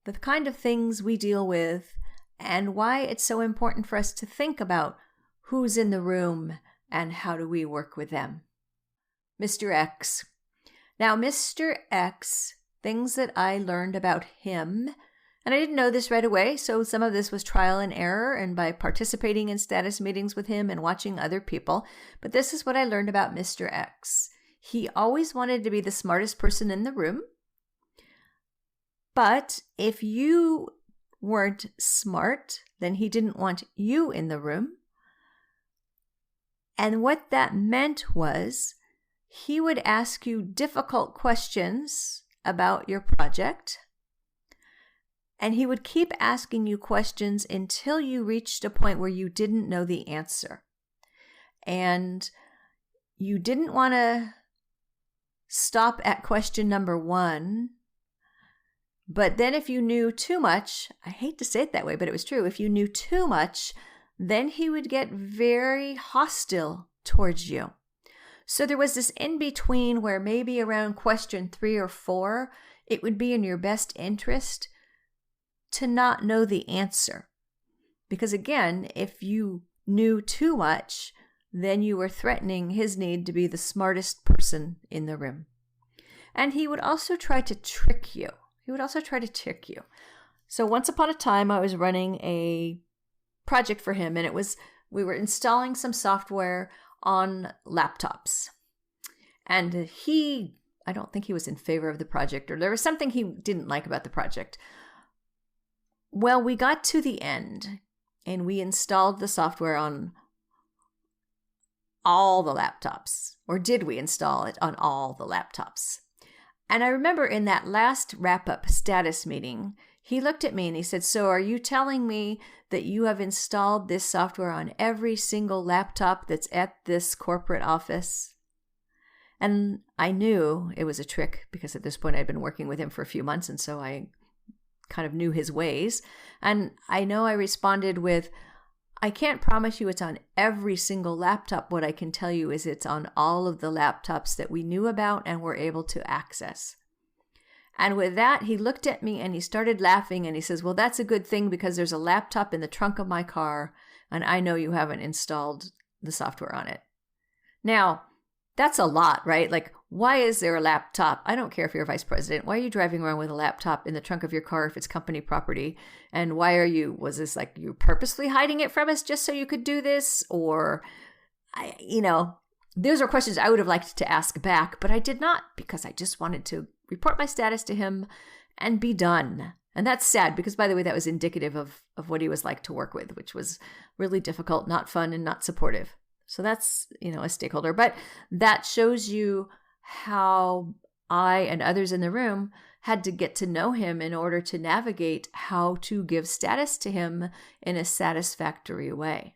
the kind of things we deal with, and why it's so important for us to think about who's in the room and how do we work with them. Mr. X. Now, Mr. X, things that I learned about him, and I didn't know this right away, so some of this was trial and error and by participating in status meetings with him and watching other people, but this is what I learned about Mr. X. He always wanted to be the smartest person in the room, but if you weren't smart, then he didn't want you in the room. And what that meant was he would ask you difficult questions about your project, and he would keep asking you questions until you reached a point where you didn't know the answer. And you didn't want to stop at question number 1. But then if you knew too much, I hate to say it that way, but it was true. If you knew too much, then he would get very hostile towards you. So there was this in-between where maybe around question 3 or 4, it would be in your best interest to not know the answer. Because again, if you knew too much, then you were threatening his need to be the smartest person in the room. And he would also try to trick you. So once upon a time, I was running a project for him, and we were installing some software on laptops. And I don't think he was in favor of the project, or there was something he didn't like about the project. Well, we got to the end, and we installed the software on all the laptops. Or did we install it on all the laptops? And I remember in that last wrap-up status meeting, he looked at me and he said, "So are you telling me that you have installed this software on every single laptop that's at this corporate office?" And I knew it was a trick because at this point I'd been working with him for a few months, and so I kind of knew his ways. And I know I responded with, "I can't promise you it's on every single laptop. What I can tell you is it's on all of the laptops that we knew about and were able to access." And with that, he looked at me and he started laughing and he says, "Well, that's a good thing because there's a laptop in the trunk of my car and I know you haven't installed the software on it." Now, that's a lot, right? Like, why is there a laptop? I don't care if you're a vice president. Why are you driving around with a laptop in the trunk of your car if it's company property? And was this like you purposely hiding it from us just so you could do this? Or, those are questions I would have liked to ask back, but I did not because I just wanted to report my status to him and be done. And that's sad because, by the way, that was indicative of what he was like to work with, which was really difficult, not fun, and not supportive. So that's, a stakeholder. But that shows you how I and others in the room had to get to know him in order to navigate how to give status to him in a satisfactory way.